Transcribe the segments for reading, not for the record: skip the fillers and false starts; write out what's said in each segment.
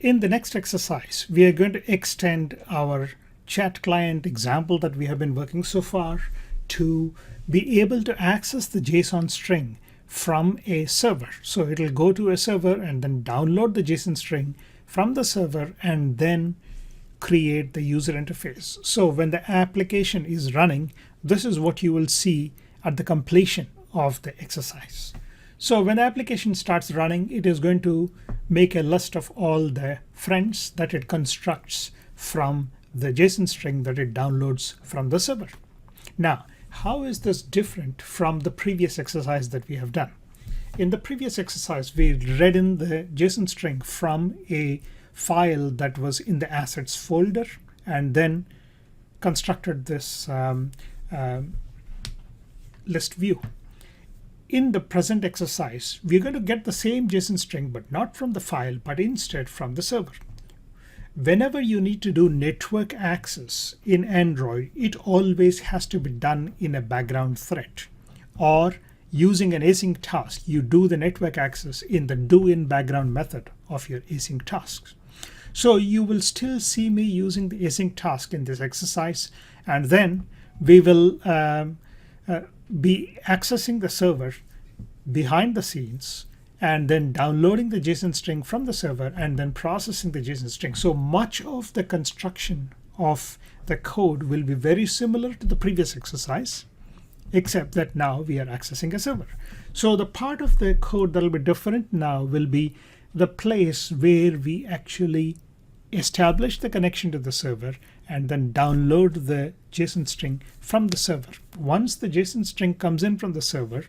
In the next exercise, we are going to extend our chat client example that we have been working so far to be able to access the JSON string from a server. So it'll go to a server and then download the JSON string from the server and then create the user interface. So when the application is running, this is what you will see at the completion of the exercise. So when the application starts running, it is going to make a list of all the friends that it constructs from the JSON string that it downloads from the server. Now, how is this different from the previous exercise that we have done? In the previous exercise, we read in the JSON string from a file that was in the assets folder and then constructed this list view. In the present exercise, we're going to get the same JSON string, but not from the file, but instead from the server. Whenever you need to do network access in Android, it always has to be done in a background thread. Or using an async task, you do the network access in the do-in-background method of your async tasks. So you will still see me using the async task in this exercise, and then we will be accessing the server behind the scenes and then downloading the JSON string from the server and then processing the JSON string. So much of the construction of the code will be very similar to the previous exercise, except that now we are accessing a server. So the part of the code that will be different now will be the place where we actually establish the connection to the server and then download the JSON string from the server. Once the JSON string comes in from the server,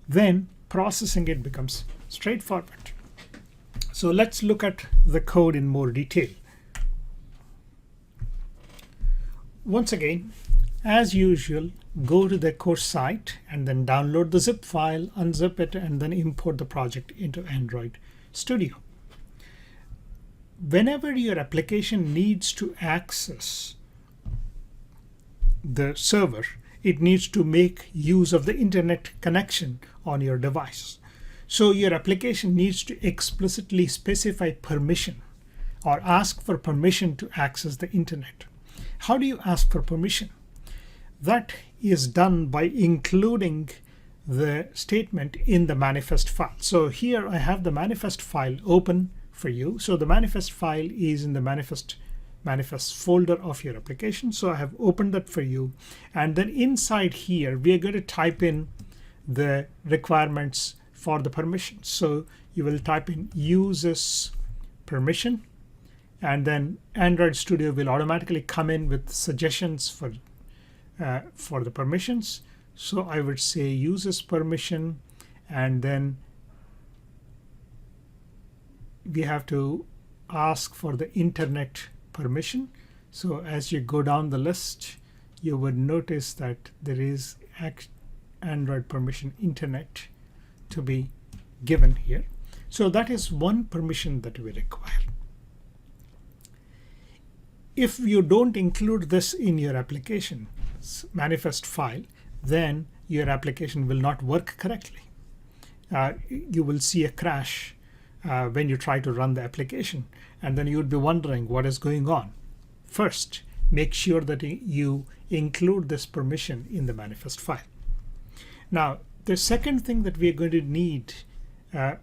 then processing it becomes straightforward. So let's look at the code in more detail. Once again, as usual, go to the course site and then download the zip file, unzip it, and then import the project into Android Studio. Whenever your application needs to access the server, it needs to make use of the internet connection on your device. So your application needs to explicitly specify permission or ask for permission to access the internet. How do you ask for permission? That is done by including the statement in the manifest file. So here I have the manifest file open for you. So the manifest file is in the manifest folder of your application. So I have opened that for you. And then inside here, we are going to type in the requirements for the permissions. So you will type in uses permission, and then Android Studio will automatically come in with suggestions for the permissions. So I would say uses permission, and then we have to ask for the internet permission. So as you go down the list, you would notice that there is Android permission internet to be given here. So that is one permission that we require. If you don't include this in your application manifest file, then your application will not work correctly. You will see a crash when you try to run the application, and then you would be wondering what is going on. First, make sure that you include this permission in the manifest file. Now, the second thing that we are going to need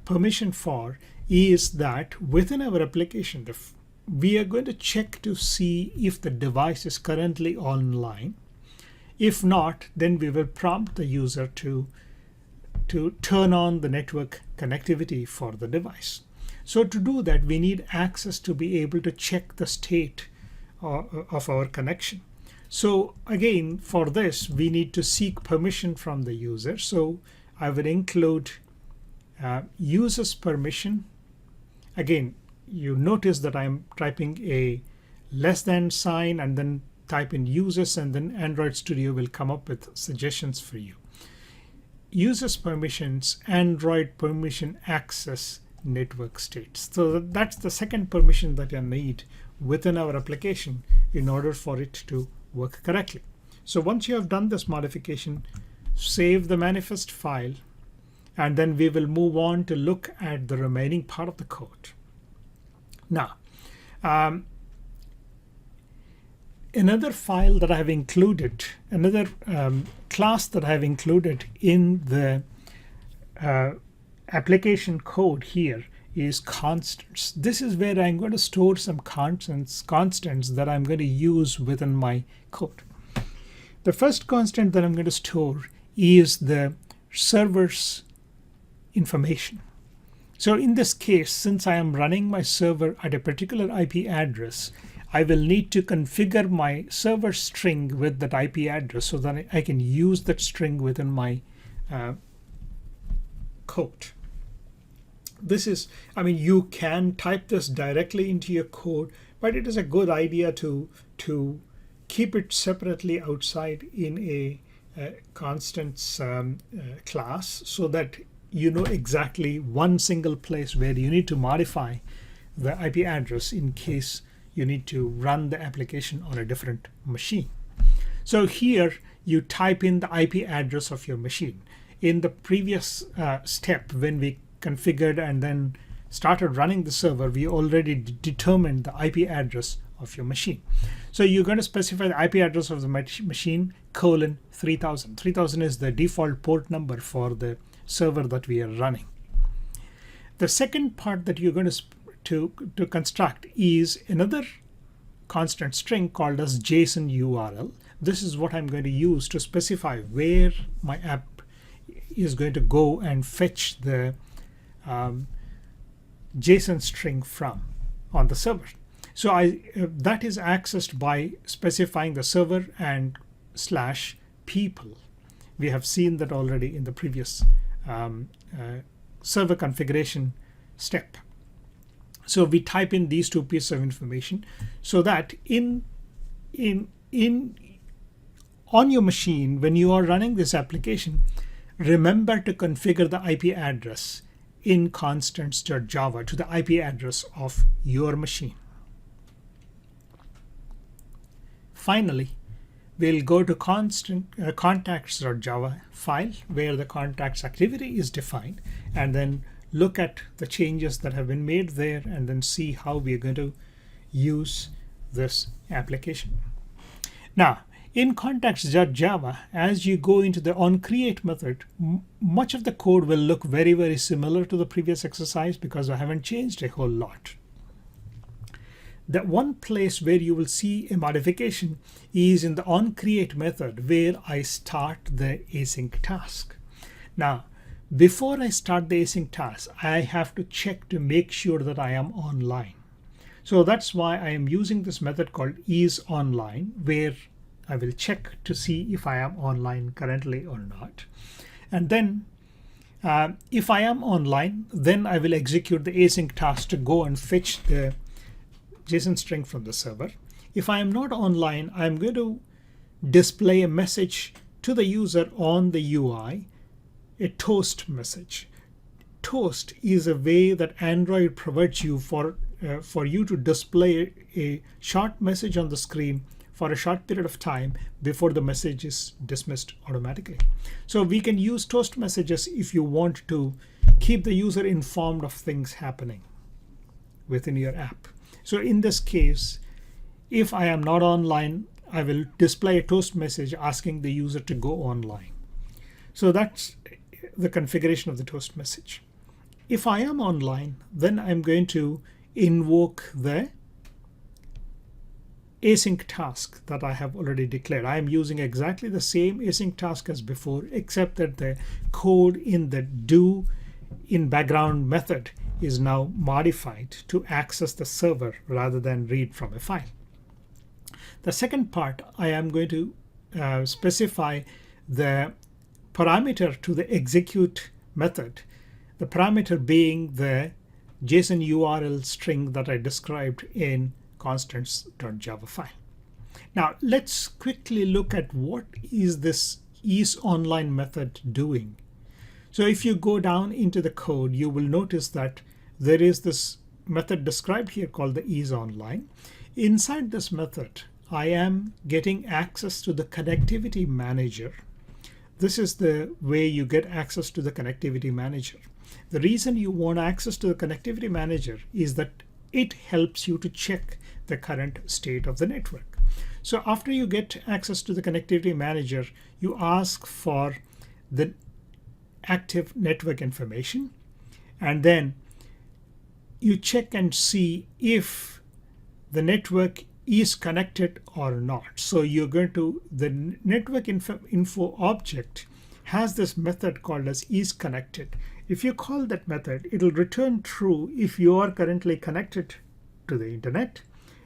permission for is that within our application, we are going to check to see if the device is currently online. If not, then we will prompt the user to turn on the network connectivity for the device. So to do that, we need access to be able to check the state of our connection. So again, for this, we need to seek permission from the user. So I will include users permission. Again, you notice that I'm typing a less than sign and then type in users, and then Android Studio will come up with suggestions for you. Users permissions, Android permission access network states. So that's the second permission that you need within our application in order for it to work correctly. So once you have done this modification, save the manifest file, and then we will move on to look at the remaining part of the code. Now, another file that I have included, another class that I have included in the application code here is constants. This is where I'm going to store some constants that I'm going to use within my code. The first constant that I'm going to store is the server's information. So in this case, since I am running my server at a particular IP address, I will need to configure my server string with that IP address so that I can use that string within my code. This is, I mean, you can type this directly into your code, but it is a good idea to keep it separately outside in a constants class so that you know exactly one single place where you need to modify the IP address in case you need to run the application on a different machine. So here you type in the IP address of your machine. In the previous step, when we configured and then started running the server, we already determined the IP address of your machine. So you're going to specify the IP address of the machine colon 3000. 3000 is the default port number for the server that we are running. The second part that you're going to construct is another constant string called as JSON URL. This is what I'm going to use to specify where my app is going to go and fetch the JSON string from on the server. So that is accessed by specifying the server and /people. We have seen that already in the previous server configuration step. So we type in these two pieces of information so that on your machine, when you are running this application, remember to configure the IP address in constants.java to the IP address of your machine. Finally, we'll go to contacts.java file where the contacts activity is defined, and then look at the changes that have been made there and then see how we are going to use this application. Now, in contacts.java, as you go into the onCreate method, much of the code will look very, very similar to the previous exercise because I haven't changed a whole lot. The one place where you will see a modification is in the onCreate method where I start the async task. Now, before I start the async task, I have to check to make sure that I am online. So that's why I am using this method called isOnline, where I will check to see if I am online currently or not. And then if I am online, then I will execute the async task to go and fetch the JSON string from the server. If I am not online, I'm going to display a message to the user on the UI, a toast message. Toast is a way that Android provides you for you to display a short message on the screen for a short period of time before the message is dismissed automatically. So we can use toast messages if you want to keep the user informed of things happening within your app. So in this case, if I am not online, I will display a toast message asking the user to go online. So that's the configuration of the toast message. If I am online, then I'm going to invoke the async task that I have already declared. I am using exactly the same async task as before, except that the code in the do in background method is now modified to access the server rather than read from a file. The second part, I am going to specify the parameter to the execute method, the parameter being the JSON URL string that I described in constants.java file. Now let's quickly look at what is this isOnline method doing. So if you go down into the code, you will notice that there is this method described here called the isOnline. Inside this method, I am getting access to the connectivity manager. This is the way you get access to the connectivity manager. The reason you want access to the connectivity manager is that it helps you to check the current state of the network. So after you get access to the connectivity manager, you ask for the active network information, and then you check and see if the network is connected or not. So you're going to, the network info object has this method called as isConnected. If you call that method, it'll return true if you are currently connected to the internet.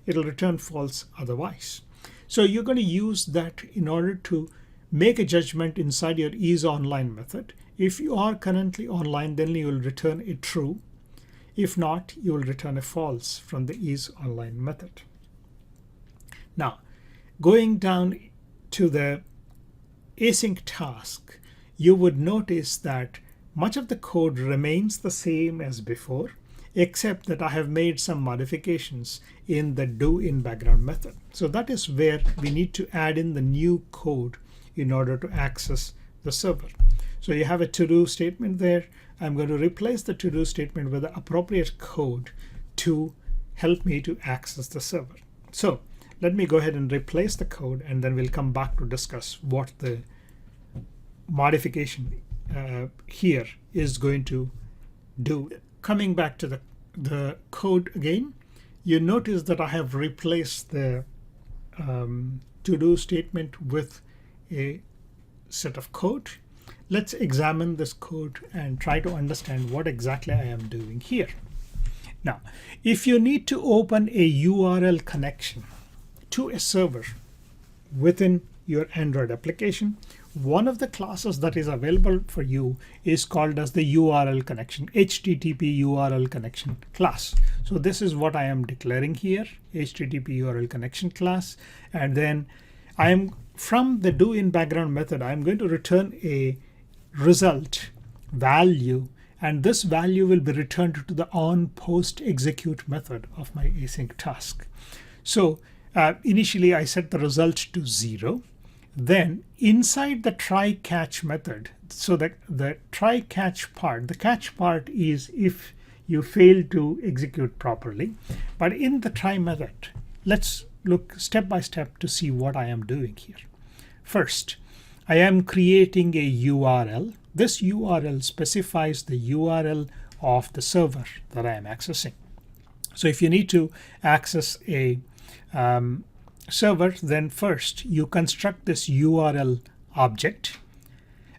It'll return false otherwise. So you're going to use that in order to make a judgment inside your isOnline method. If you are currently online, then you will return a true. If not, you will return a false from the isOnline method. Now, going down to the async task, you would notice that much of the code remains the same as before, except that I have made some modifications in the doInBackground method. So that is where we need to add in the new code in order to access the server. So you have a to-do statement there. I'm going to replace the to-do statement with the appropriate code to help me to access the server. So let me go ahead and replace the code, and then we'll come back to discuss what the modification here is going to do. Coming back to the code again, you notice that I have replaced the to-do statement with a set of code. Let's examine this code and try to understand what exactly I am doing here. Now, if you need to open a URL connection to a server within your Android application, one of the classes that is available for you is called as the URL connection, HTTP URL connection class. So this is what I am declaring here, HTTP URL connection class. And then I am, from the doInBackground method, I'm going to return a result value, and this value will be returned to the onPostExecute method of my async task. So initially I set the result to 0. Then inside the try-catch method, so that the try-catch part, the catch part is if you fail to execute properly. But in the try method, let's look step by step to see what I am doing here. First, I am creating a URL. This URL specifies the URL of the server that I am accessing. So if you need to access a server, then first you construct this URL object,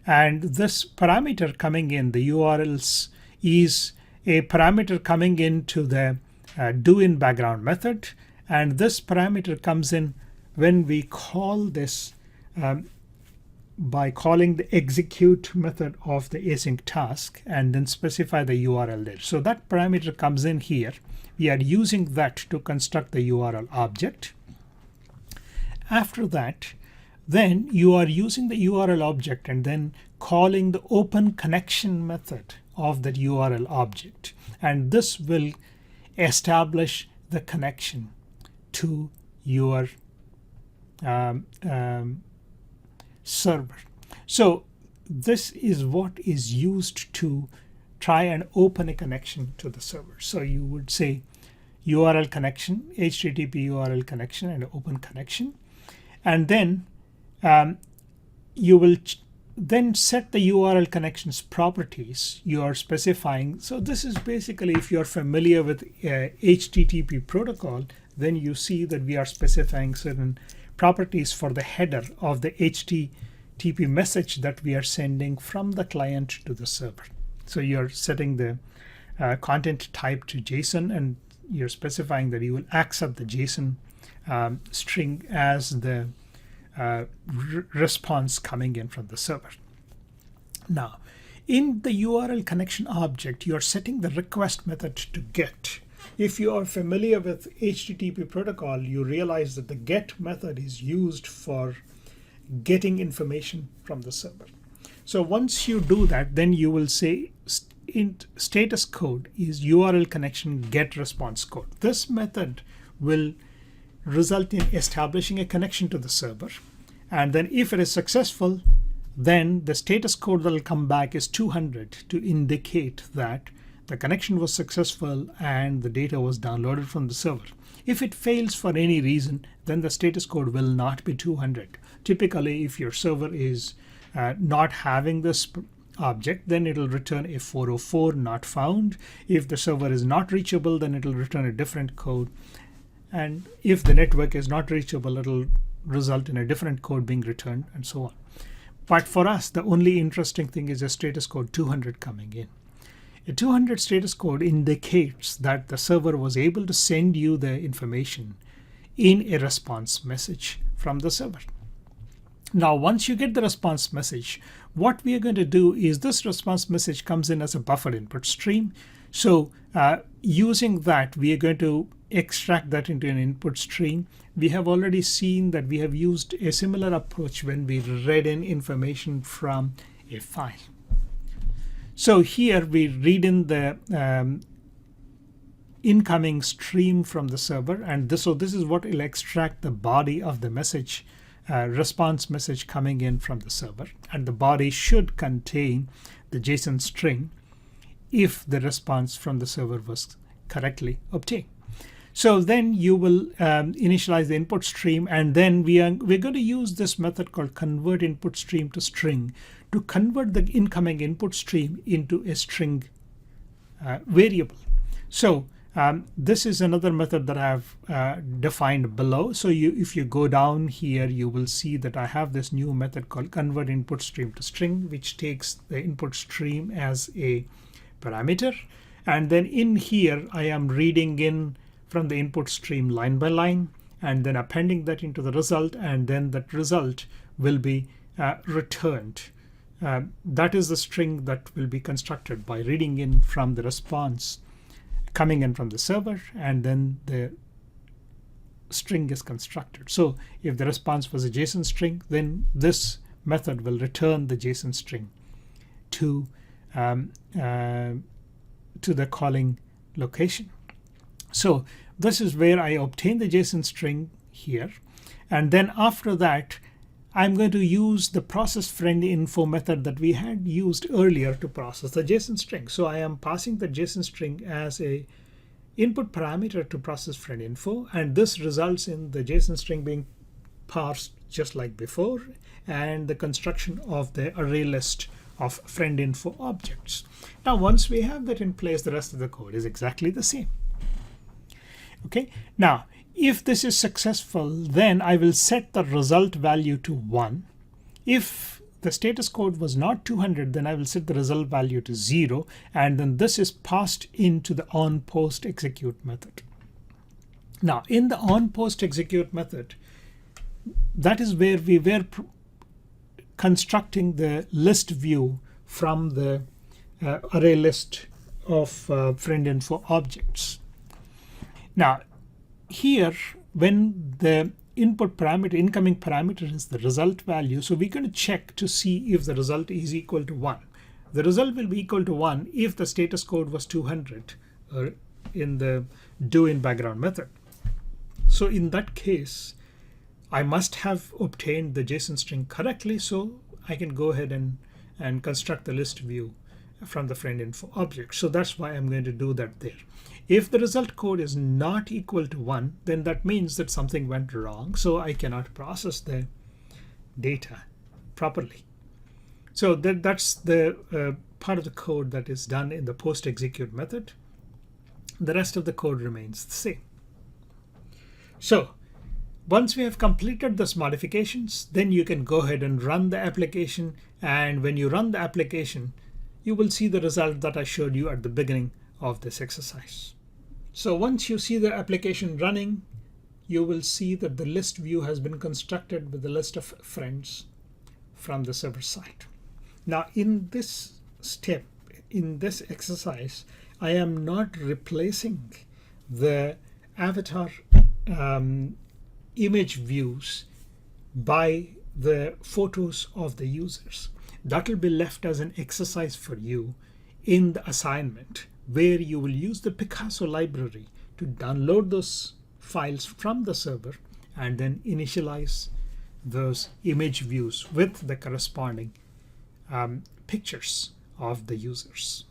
and this parameter coming in, the URLs, is a parameter coming into the doInBackground method, and this parameter comes in when we call this by calling the execute method of the async task and then specify the URL there. So that parameter comes in here. We are using that to construct the URL object. After that, then you are using the URL object and then calling the open connection method of that URL object. And this will establish the connection to your server. So this is what is used to try and open a connection to the server. So you would say URL connection, HTTP URL connection, and open connection. And then you will then set the URL connections properties you are specifying. So this is basically, if you're familiar with HTTP protocol, then you see that we are specifying certain properties for the header of the HTTP message that we are sending from the client to the server. So you're setting the content type to JSON, and you're specifying that you will accept the JSON string as the response coming in from the server. Now, in the URL connection object, you're setting the request method to GET. If you are familiar with HTTP protocol, you realize that the GET method is used for getting information from the server. So once you do that, then you will say status code is URL connection GET response code. This method will result in establishing a connection to the server. And then if it is successful, then the status code that will come back is 200 to indicate that the connection was successful and the data was downloaded from the server. If it fails for any reason, then the status code will not be 200. Typically, if your server is not having this object, then it will return a 404 not found. If the server is not reachable, then it will return a different code. And if the network is not reachable, it will result in a different code being returned and so on. But for us, the only interesting thing is a status code 200 coming in. A 200 status code indicates that the server was able to send you the information in a response message from the server. Now, once you get the response message, what we are going to do is this response message comes in as a buffer input stream. So using that, we are going to extract that into an input stream. We have already seen that we have used a similar approach when we read in information from a file. So here we read in the incoming stream from the server, and this is what will extract the body of the message, response message coming in from the server, and the body should contain the JSON string if the response from the server was correctly obtained. So then you will initialize the input stream, and then we're going to use this method called convert input stream to string to convert the incoming input stream into a string variable. So this is another method that I have defined below. So if you go down here, you will see that I have this new method called convert input stream to string, which takes the input stream as a parameter. And then in here, I am reading in from the input stream line by line, and then appending that into the result, and then that result will be returned. That is the string that will be constructed by reading in from the response coming in from the server, and then the string is constructed. So if the response was a JSON string, then this method will return the JSON string to the calling location. So this is where I obtain the JSON string here. And then after that, I'm going to use the process friend info method that we had used earlier to process the JSON string. So I am passing the JSON string as a input parameter to process friend info, and this results in the JSON string being parsed just like before, and the construction of the array list of friend info objects. Now, once we have that in place, the rest of the code is exactly the same. Okay, now if this is successful, then I will set the result value to 1. If the status code was not 200, then I will set the result value to 0, and then this is passed into the onPostExecute method. Now, in the onPostExecute method, that is where we were constructing the list view from the array list of friend info objects. Now, here, when the input parameter, incoming parameter is the result value, so we're going to check to see if the result is equal to 1. The result will be equal to 1 if the status code was 200 in the do in background method. So in that case, I must have obtained the JSON string correctly, so I can go ahead and construct the list view from the friend info object. So that's why I'm going to do that there. If the result code is not equal to 1, then that means that something went wrong, so I cannot process the data properly. So that's the part of the code that is done in the postExecute method. The rest of the code remains the same. So once we have completed those modifications, then you can go ahead and run the application, and when you run the application, you will see the result that I showed you at the beginning of this exercise. So once you see the application running, you will see that the list view has been constructed with the list of friends from the server side. Now, in this step, in this exercise, I am not replacing the avatar image views by the photos of the users. That will be left as an exercise for you in the assignment, where you will use the Picasso library to download those files from the server and then initialize those image views with the corresponding pictures of the users.